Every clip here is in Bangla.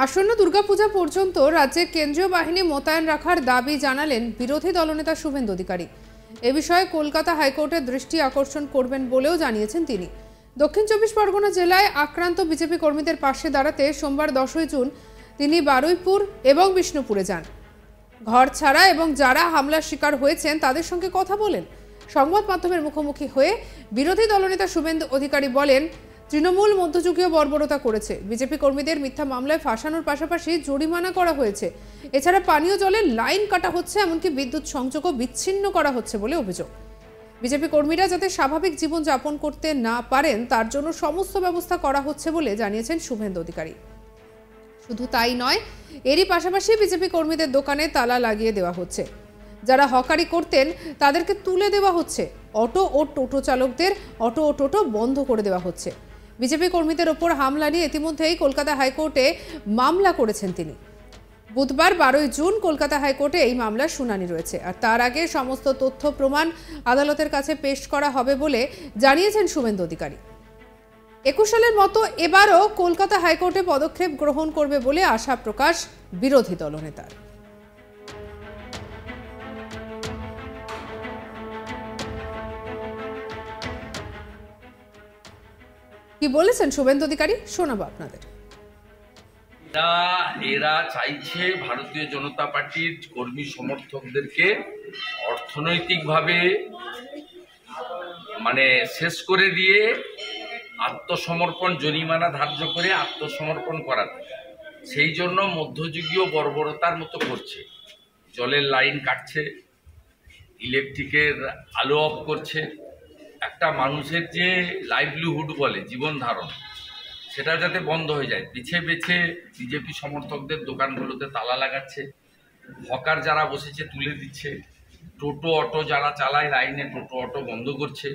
আসন্ন দুর্গাপূজা পর্যন্ত রাজ্যে কেন্দ্রীয় বাহিনী মোতায়েন রাখার দাবি জানালেন বিরোধী দলনেতা শুভেন্দু অধিকারী। এ বিষয়ে কলকাতা হাইকোর্টের দৃষ্টি আকর্ষণ করবেন বলেও জানিয়েছেন তিনি। দক্ষিণ চব্বিশ পরগনা জেলায় আক্রান্ত বিজেপি কর্মীদের পাশে দাঁড়াতে সোমবার 10 জুন তিনি বারুইপুর এবং বিষ্ণুপুরে যান। ঘর ছাড়া এবং যারা হামলার শিকার হয়েছেন তাদের সঙ্গে কথা বলেন। সংবাদ মাধ্যমের মুখোমুখি হয়ে বিরোধী দলনেতা শুভেন্দু অধিকারী বলেন, তৃণমূল মধ্যযুগীয় বর্বরতা করেছে। বিজেপি কর্মীদের মিথ্যা মামলায় ফাঁসানোর পাশাপাশি জরিমানা করা হয়েছে। এছাড়া পানীয় জলের লাইন কাটা হচ্ছে, এমনকি বিদ্যুৎ সংযোগও বিচ্ছিন্ন করা হচ্ছে বলে অভিযোগ। বিজেপি কর্মীরা যাতে স্বাভাবিক জীবন যাপন করতে না পারেন তার জন্য সমস্ত ব্যবস্থা করা হচ্ছে বলে জানিয়েছেন শুভেন্দু অধিকারী। শুধু তাই নয়, এরই পাশাপাশি বিজেপি কর্মীদের দোকানে তালা লাগিয়ে দেওয়া হচ্ছে। যারা হকারি করতেন তাদেরকে তুলে দেওয়া হচ্ছে। অটো ও টোটো চালকদের অটো ও টোটো বন্ধ করে দেওয়া হচ্ছে। বিজেপি কর্মীদের ওপর হামলা নিয়ে ইতিমধ্যেই কলকাতা হাইকোর্টে মামলা করেছেন তিনি। বুধবার 12 জুন কলকাতা হাইকোর্টে এই মামলার শুনানি রয়েছে। আর তার আগে সমস্ত তথ্য প্রমাণ আদালতের কাছে পেশ করা হবে বলে জানিয়েছেন শুভেন্দু অধিকারী। 21 সালের মতো এবারও কলকাতা হাইকোর্টে পদক্ষেপ গ্রহণ করবে বলে আশা প্রকাশ বিরোধী দলনেতার। কি বলেছেন শুভেন্দু অধিকারী, শোনাবো আপনাদের। এরা চাইছে ভারতীয় জনতা পার্টির কর্মী সমর্থকদেরকে অর্থনৈতিকভাবে শেষ করে দিয়ে আত্মসমর্পণ, জরিমানা ধার্য করে আত্মসমর্পণ করাতে। সেই জন্য মধ্যযুগীয় বর্বরতার মতো করছে। জলের লাইন কাটছে, ইলেকট্রিকের আলো অফ করছে। একটা মানুষের যে লাইভলিহুড বলে, জীবন ধারণ, সেটা যাতে বন্ধ হয়ে যায়, বেছে বেছে বিজেপি সমর্থকদের দোকানগুলোতে তালা লাগাচ্ছে। হকার যারা বসেছে তুলে দিচ্ছে। টোটো অটো যারা চালায় লাইনে, টোটো অটো বন্ধ করছে।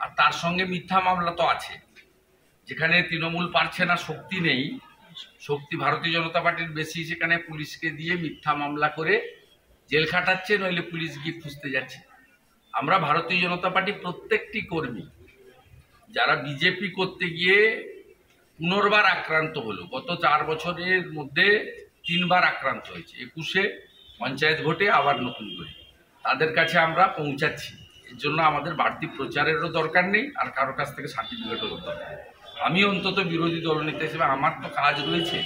আর তার সঙ্গে মিথ্যা মামলা তো আছে। যেখানে তৃণমূল পারছে না, শক্তি নেই, শক্তি ভারতীয় জনতা পার্টির বেশি, সেখানে পুলিশকে দিয়ে মিথ্যা মামলা করে জেল খাটাচ্ছে, নইলে পুলিশ গিয়ে খুঁজতে যাচ্ছে। আমরা ভারতীয় জনতা পার্টি প্রত্যেকটি কর্মী যারা বিজেপি করতে গিয়ে পুনর্বার আক্রান্ত হলো, গত 4 বছরের মধ্যে 3 বার আক্রান্ত হয়েছে, 21-এ পঞ্চায়েত ভোটে, আবার নতুন করে, তাদের কাছে আমরা পৌঁছাচ্ছি। এর জন্য আমাদের বাড়তি প্রচারেরও দরকার নেই, আর কারো কাছ থেকে সার্টিফিকেটও দরকার নেই। আমি অন্তত বিরোধী দলনেতা হিসেবে আমার তো কাজ রয়েছে,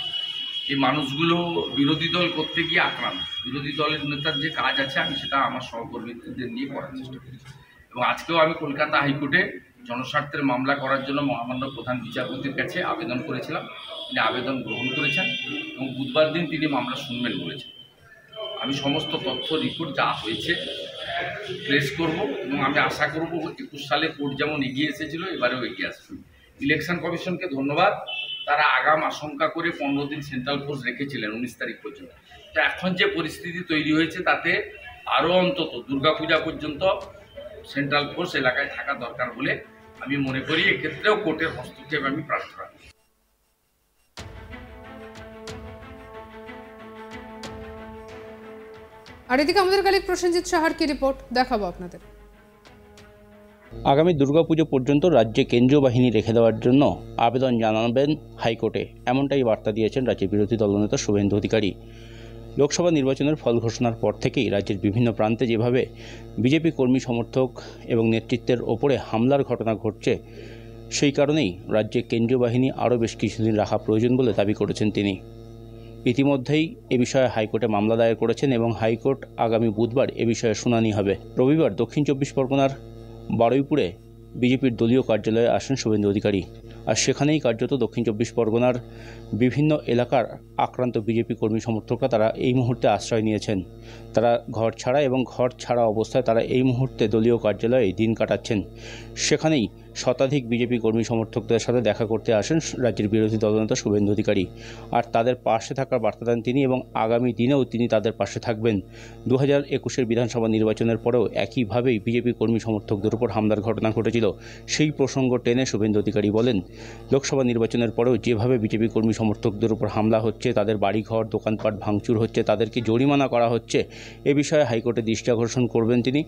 এই মানুষগুলো বিরোধী দল করতে গিয়ে আক্রান্ত। বিরোধী দলের নেতার যে কাজ আছে আমি সেটা আমার সহকর্মীদের নিয়ে করার চেষ্টা করেছি। এবং আজকেও আমি কলকাতা হাইকোর্টে জনস্বার্থের মামলা করার জন্য মহামান্য প্রধান বিচারপতির কাছে আবেদন করেছিলাম। তিনি আবেদন গ্রহণ করেছেন এবং বুধবার দিন তিনি মামলা শুনবেন বলেছেন। আমি সমস্ত তথ্য রিপোর্ট যা হয়েছে প্রেস করব এবং আমি আশা করব 21 সালে কোর্ট যেমন এগিয়ে এসেছিল এবারেও এগিয়ে আসবে। ইলেকশন কমিশনকে ধন্যবাদ, তারা আগাম আশঙ্কা করে 15 দিন সেন্ট্রাল ফোর্স রেখেছিলেন 19 তারিখ পর্যন্ত। তো এখন যে পরিস্থিতি তৈরি হয়েছে তাতে আরও অন্তত দুর্গাপূজা পর্যন্ত সেন্ট্রাল ফোর্স এলাকায় থাকা দরকার বলে আমি মনে করি। এক্ষেত্রেও কোর্টের হস্তক্ষেপ আমি প্রার্থনা করি। আর এদিকে আমাদের কালিক প্রসেনজিৎ সাহার কি রিপোর্ট দেখাবো আপনাদের। আগামী দুর্গাপুজো পর্যন্ত রাজ্যে কেন্দ্রীয় বাহিনী রেখে দেওয়ার জন্য আবেদন জানাবেন হাইকোর্টে, এমনটাই বার্তা দিয়েছেন রাজ্যের বিরোধী দলনেতা শুভেন্দু অধিকারী। লোকসভা নির্বাচনের ফল ঘোষণার পর থেকেই রাজ্যের বিভিন্ন প্রান্তে যেভাবে বিজেপি কর্মী সমর্থক এবং নেতৃত্বের ওপরে হামলার ঘটনা ঘটছে, সেই কারণেই রাজ্যে কেন্দ্রীয় বাহিনী আরও বেশ কিছুদিন রাখা প্রয়োজন বলে দাবি করেছেন তিনি। ইতিমধ্যেই এ বিষয়ে হাইকোর্টে মামলা দায়ের করেছেন এবং হাইকোর্ট আগামী বুধবার এ বিষয়ে শুনানি হবে। রবিবার দক্ষিণ চব্বিশ পরগনার বারুইপুরে বিজেপির দলীয় কার্যালয়ে আসেন শুভেন্দু অধিকারী। আর সেখানেই কার্যত দক্ষিণ চব্বিশ পরগনার বিভিন্ন এলাকার আক্রান্ত বিজেপি কর্মী সমর্থকরা তারা এই মুহূর্তে আশ্রয় নিয়েছেন। তারা ঘর ছাড়া এবং ঘর ছাড়া অবস্থায় তারা এই মুহূর্তে দলীয় কার্যালয়ে দিন কাটাচ্ছেন। সেখানেই শতাধিক বিজেপি কর্মী সমর্থকদের সাথে দেখা করতে আসেন রাজ্যের বিরোধী দলনেতা শুভেন্দু অধিকারী। আর তাদের পাশে থাকার বার্তা দেন তিনি এবং আগামী দিনেও তিনি তাদের পাশে থাকবেন। 2021-এর বিধানসভা নির্বাচনের পরেও একইভাবেই বিজেপি কর্মী সমর্থকদের উপর হামলার ঘটনা ঘটেছিল। সেই প্রসঙ্গ টেনে শুভেন্দু অধিকারী বলেন, লোকসভা নির্বাচনের পরেও যেভাবে বিজেপি কর্মী সমর্থকদের উপর হামলা হচ্ছে, তাদের বাড়িঘর দোকানপাট ভাঙচুর হচ্ছে, তাদেরকে জরিমানা করা হচ্ছে, এ বিষয়ে হাইকোর্টে দৃষ্টি আকর্ষণ করবেন তিনি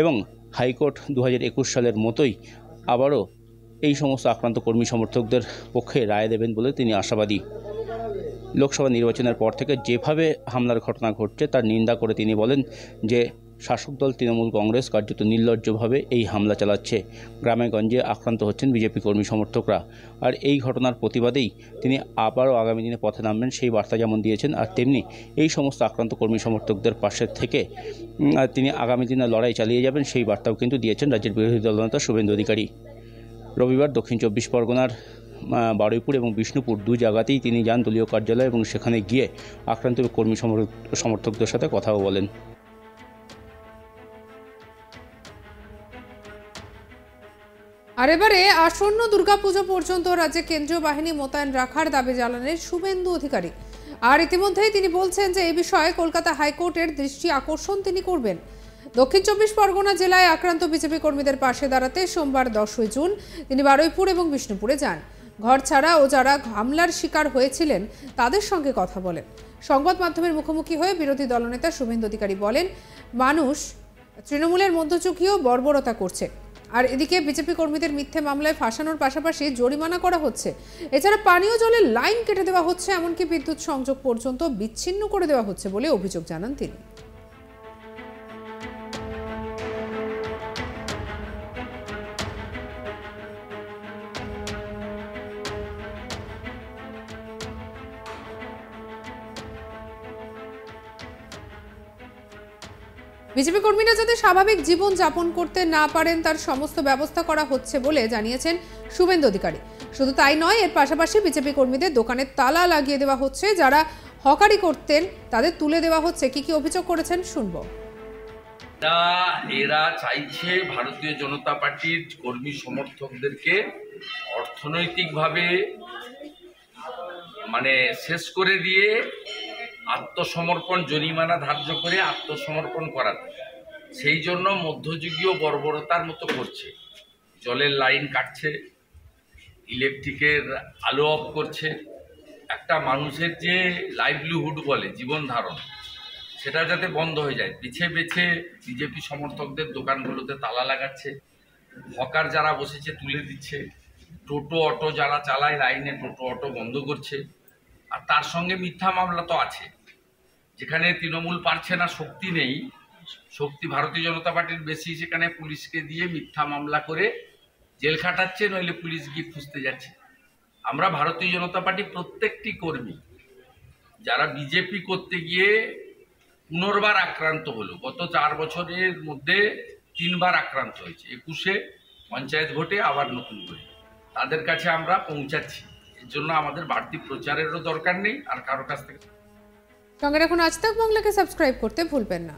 এবং হাইকোর্ট 2021 সালের মতোই আবারও এই সমস্ত আক্রান্ত কর্মী সমর্থকদের পক্ষে রায় দেবেন বলে তিনি আশাবাদী। লোকসভা নির্বাচনের পর থেকে যেভাবে হামলার ঘটনা ঘটছে তার নিন্দা করে তিনি বলেন যে শাসক দল তৃণমূল কংগ্রেস কার্যত নির্লজ্জভাবে এই হামলা চালাচ্ছে। গ্রামে গঞ্জে আক্রান্ত হচ্ছেন বিজেপি কর্মী সমর্থকরা। আর এই ঘটনার প্রতিবাদেই তিনি আবারও আগামী দিনে পথে নামবেন সেই বার্তা যেমন দিয়েছেন, আর তেমনি এই সমস্ত আক্রান্ত কর্মী সমর্থকদের পাশে থেকে তিনি আগামী দিনে লড়াই চালিয়ে যাবেন সেই বার্তাও কিন্তু দিয়েছেন রাজ্যের বিরোধী দলনেতা শুভেন্দু অধিকারী। রবিবার দক্ষিণ 24 পরগনার বারুইপুর এবং বিষ্ণুপুর দু জায়গাতেই তিনি যান দলীয় কার্যালয় এবং সেখানে গিয়ে আক্রান্ত কর্মী সমর্থকদের সাথে কথাও বলেন। আর এবারে আসন্ন দুর্গাপুজো পর্যন্ত রাজ্যে কেন্দ্রীয় বাহিনী মোতায়েন রাখার দাবি জানালেন শুভেন্দু অধিকারী। আর ইতিমধ্যেই তিনি বলছেন যে এই বিষয়ে কলকাতা হাইকোর্টের দৃষ্টি আকর্ষণ তিনি করবেন। দক্ষিণ 24 পরগনা জেলায় আক্রান্ত বিজেপি কর্মীদের পাশে দাঁড়াতে সোমবার 10 জুন তিনি বারুইপুর এবং বিষ্ণুপুরে যান। ঘর ছাড়া ও যারা হামলার শিকার হয়েছিলেন তাদের সঙ্গে কথা বলেন। সংবাদ মাধ্যমের মুখোমুখি হয়ে বিরোধী দলনেতা শুভেন্দু অধিকারী বলেন, মানুষ তৃণমূলের মধ্যযুগীয় বর্বরতা করছে। আর এদিকে বিজেপি কর্মীদের মিথ্যে মামলায় ফাঁসানোর পাশাপাশি জরিমানা করা হচ্ছে। এছাড়া পানীয় জলের লাইন কেটে দেওয়া হচ্ছে, এমনকি বিদ্যুৎ সংযোগ পর্যন্ত বিচ্ছিন্ন করে দেওয়া হচ্ছে বলে অভিযোগ জানান তিনি। বিজেপি কর্মীরা যাতে স্বাভাবিক জীবন যাপন করতে না পারেন তার সমস্ত ব্যবস্থা করা হচ্ছে বলে জানিয়েছেন শুভেন্দু অধিকারী। শুধু তাই নয়, এর পাশাপাশি বিজেপি কর্মীদের দোকানের তালা লাগিয়ে দেওয়া হচ্ছে, যারা হকারি করতেন তাদের তুলে দেওয়া হচ্ছে। কি কি অভিযোগ করেছেন শুনবো। এরা চাইছে ভারতীয় জনতা পার্টির কর্মী সমর্থকদেরকে অর্থনৈতিকভাবে শেষ করে দিয়ে আত্মসমর্পণ, জরিমানা ধার্য করে আত্মসমর্পণ করাতে। সেই জন্য মধ্যযুগীয় বর্বরতার মতো করছে। জলের লাইন কাটছে, ইলেকট্রিকের আলো অফ করছে। একটা মানুষের যে লাইভলিহুড বলে জীবন ধারণ, সেটা যাতে বন্ধ হয়ে যায়, বেছে বেছে বিজেপি সমর্থকদের দোকানগুলোতে তালা লাগাচ্ছে। হকার যারা বসেছে তুলে দিচ্ছে। টোটো অটো যারা চালায় লাইনে, টোটো অটো বন্ধ করছে। আর তার সঙ্গে মিথ্যা মামলা তো আছে। যেখানে তৃণমূল পারছে না, শক্তি নেই, শক্তি ভারতীয় জনতা পার্টির বেশি, সেখানে পুলিশকে দিয়ে মিথ্যা মামলা করে জেল খাটাচ্ছে, নইলে পুলিশ গিয়ে খুঁজতে যাচ্ছে। আমরা ভারতীয় জনতা পার্টি প্রত্যেকটি কর্মী যারা বিজেপি করতে গিয়ে পুনর্বার আক্রান্ত হলো, গত 4 বছরের মধ্যে 3 বার আক্রান্ত হয়েছে, 21-এ পঞ্চায়েত ভোটে, আবার নতুন করে, তাদের কাছে আমরা পৌঁছাচ্ছি। এর জন্য আমাদের বাড়তি প্রচারেরও দরকার নেই আর কারো কাছ থেকে। সঙ্গে রাখুন আজ তাক বাংলাকে সাবস্ক্রাইব করতে ভুলবেন না।